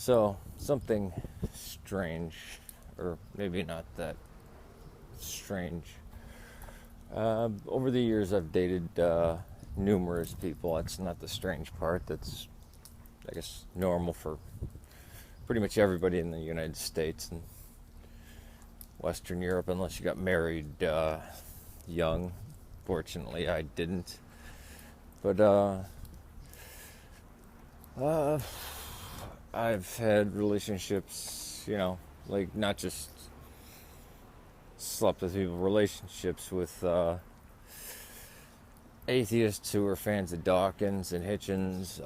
So, something strange, or maybe not that strange. Over the years, I've dated numerous people. That's not the strange part. That's, I guess, normal for pretty much everybody in the United States and Western Europe, unless you got married young. Fortunately, I didn't. But I've had relationships, like not just slept with people, relationships with atheists who are fans of Dawkins and Hitchens,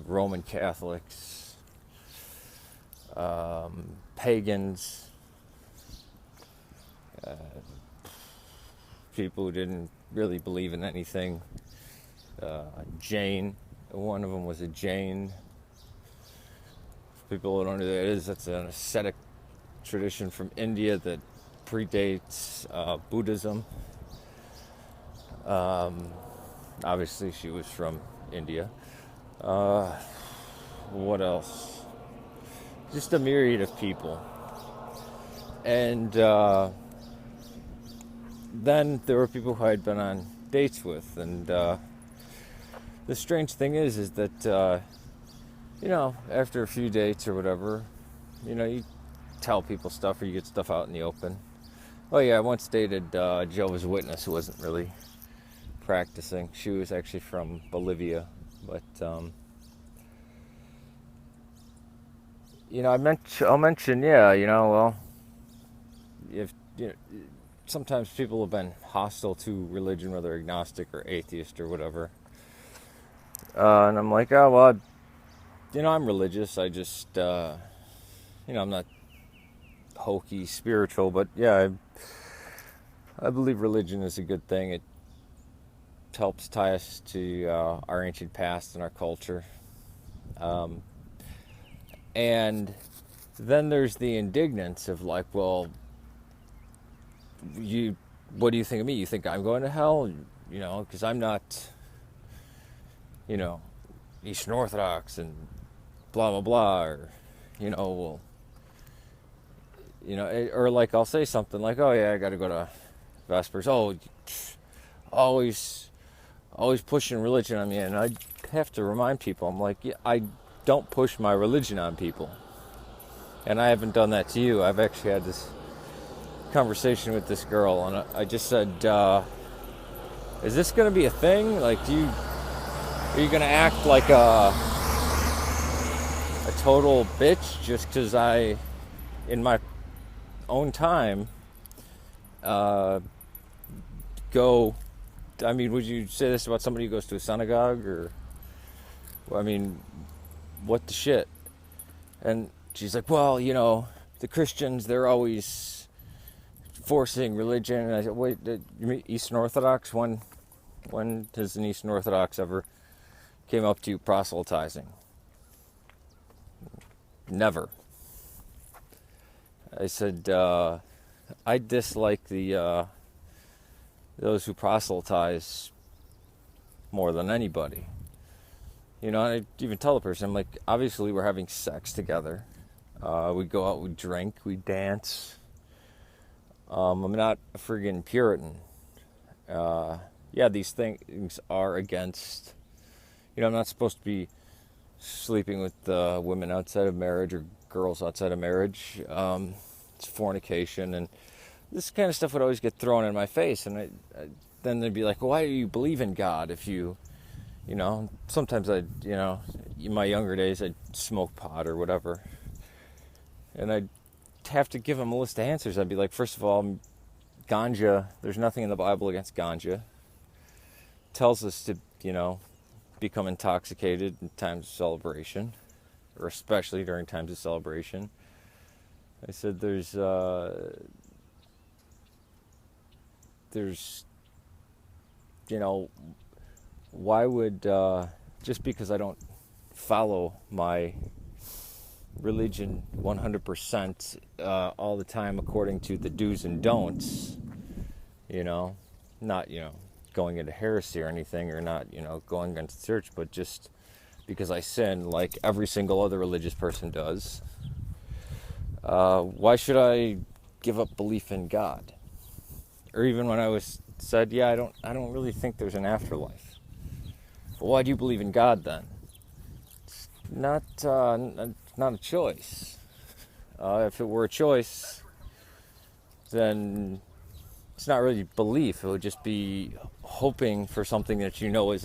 Roman Catholics, pagans, people who didn't really believe in anything. Jain, one of them was a Jain. People who don't know who that is, that's an ascetic tradition from India that predates Buddhism. Obviously, she was from India. What else? Just a myriad of people. And then there were people who I'd been on dates with. And the strange thing is that, after a few dates or whatever, you tell people stuff or you get stuff out in the open. Oh yeah, I once dated a Jehovah's Witness who wasn't really practicing. She was actually from Bolivia, but I'll mention, if sometimes people have been hostile to religion, whether agnostic or atheist or whatever, and I'm like, oh well, I'm religious. I just, I'm not hokey spiritual, but yeah, I believe religion is a good thing. It helps tie us to our ancient past and our culture. And then there's the indignance of like, well, what do you think of me? You think I'm going to hell? Because I'm not, Eastern Orthodox and blah, blah, blah, or, or like I'll say something like, oh yeah, I got to go to Vespers. Oh, always pushing religion on me. And I have to remind people, I'm like, yeah, I don't push my religion on people. And I haven't done that to you. I've actually had this conversation with this girl, and I just said, is this going to be a thing? Like, are you going to act like a total bitch just because I, in my own time, go, would you say this about somebody who goes to a synagogue, or, what the shit? And she's like, well, the Christians, they're always forcing religion. And I said, wait, you mean Eastern Orthodox? When has an Eastern Orthodox ever came up to you proselytizing? Never. I said, I dislike those who proselytize more than anybody. I even tell the person, I'm like, obviously we're having sex together. We go out, we drink, we dance. I'm not a friggin' Puritan. These things are against, I'm not supposed to be sleeping with women outside of marriage or girls outside of marriage. It's fornication, and this kind of stuff would always get thrown in my face. And then they'd be like, well, why do you believe in God if you, sometimes in my younger days, I'd smoke pot or whatever. And I'd have to give them a list of answers. I'd be like, first of all, ganja, there's nothing in the Bible against ganja. It tells us to, become intoxicated in times of celebration, or especially during times of celebration. I said there's why would, just because I don't follow my religion 100% all the time according to the do's and don'ts, not, going into heresy or anything, or not, going against the church, but just because I sin like every single other religious person does, why should I give up belief in God? Or even when I was said, yeah, I don't really think there's an afterlife. Well, why do you believe in God then? It's not a choice. If it were a choice, then it's not really belief. It would just be hoping for something that you know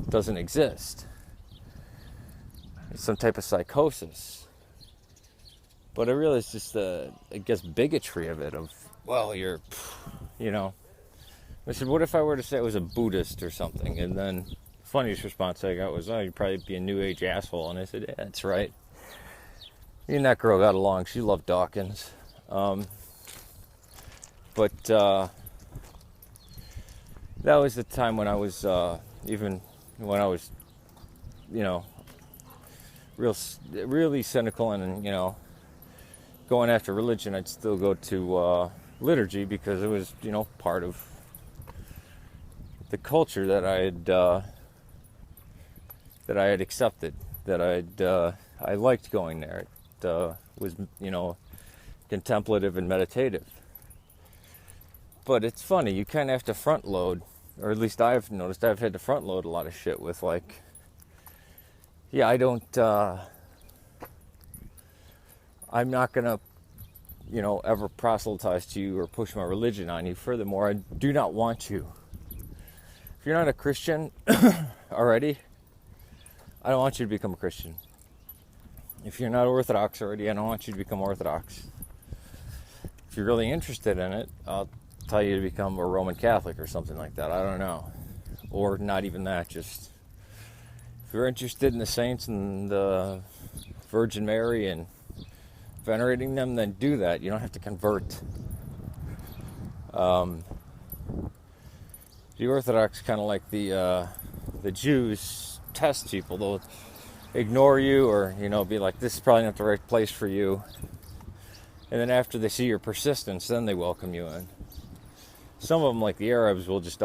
doesn't exist. It's some type of psychosis. But I realize just the, I guess, bigotry of it. Of, well, you know. I said, what if I were to say I was a Buddhist or something? And then the funniest response I got was, oh, you'd probably be a New Age asshole. And I said, yeah, that's right. Me and that girl got along. She loved Dawkins. But that was the time when I was, even when I was, you know, really cynical and, you know, going after religion, I'd still go to liturgy because it was, you know, part of the culture that I had accepted, that I liked going there. It was, you know, contemplative and meditative. But it's funny, you kind of have to front load, or at least I've noticed I've had to front load a lot of shit with, like, yeah, I'm not gonna, you know, ever proselytize to you or push my religion on you. Furthermore, I do not want to. If you're not a Christian already, I don't want you to become a Christian. If you're not Orthodox already, I don't want you to become Orthodox. If you're really interested in it, I'll tell you to become a Roman Catholic or something like that. I don't know. Or not even that, just if you're interested in the saints and the Virgin Mary and venerating them, then do that. You don't have to convert. The Orthodox, kind of like the Jews, test people. They'll ignore you, or, you know, be like, this is probably not the right place for you. And then after they see your persistence, then they welcome you in. Some of them, like the Arabs, will just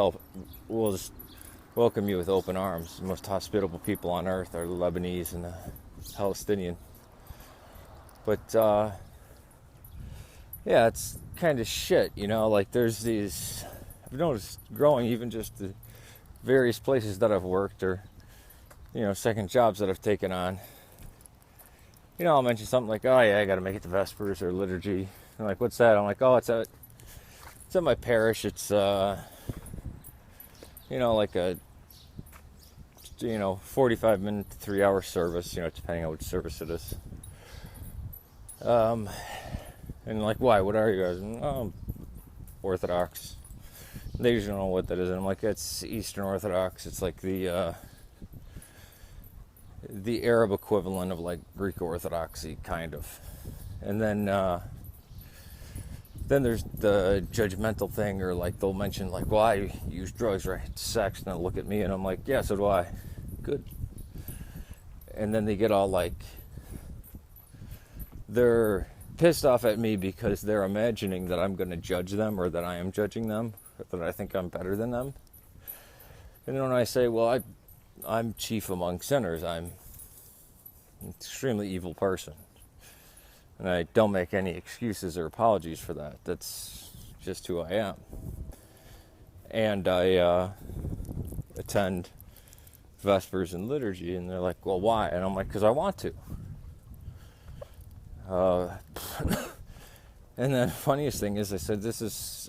welcome you with open arms. The most hospitable people on earth are the Lebanese and the Palestinian. But yeah, it's kind of shit, you know. Like, there's these, I've noticed growing, even just the various places that I've worked, or, you know, second jobs that I've taken on. You know, I'll mention something like, oh yeah, I got to make it to Vespers or liturgy. I'm like, what's that? I'm like, oh, it's at my parish. It's you know, like a, you know, 45-minute to 3-hour service, you know, depending on which service it is. And like, why? What are you guys? Oh, Orthodox. They usually don't know what that is. And I'm like, it's Eastern Orthodox. It's like the Arab equivalent of like Greek Orthodoxy, kind of. And then there's the judgmental thing, or like they'll mention like, well, I use drugs or I had sex, and they'll look at me and I'm like, yeah, so do I. Good. And then they get all like, they're pissed off at me because they're imagining that I'm going to judge them, or that I am judging them, or that I think I'm better than them. And then when I say, well, I'm chief among sinners, I'm an extremely evil person, and I don't make any excuses or apologies for that. That's just who I am. And I attend Vespers and liturgy, and they're like, well, why? And I'm like, because I want to. And then the funniest thing is, I said,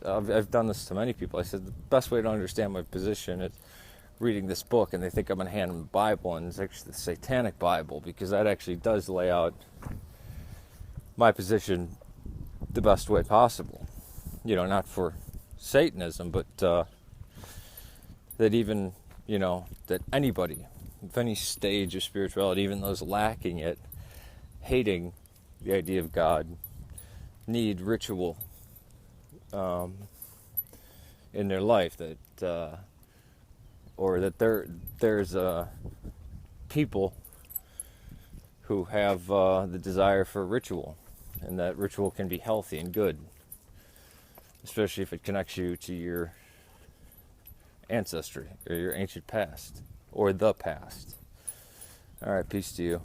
I've done this to many people. I said, the best way to understand my position is reading this book, and they think I'm going to hand them the Bible, and it's actually the Satanic Bible, because that actually does lay out my position the best way possible. You know, not for Satanism, but that even, you know, that anybody, of any stage of spirituality, even those lacking it, hating the idea of God, need ritual in their life, that or that there's people who have the desire for ritual, and that ritual can be healthy and good, especially if it connects you to your ancestry or your ancient past or the past. All right, peace to you.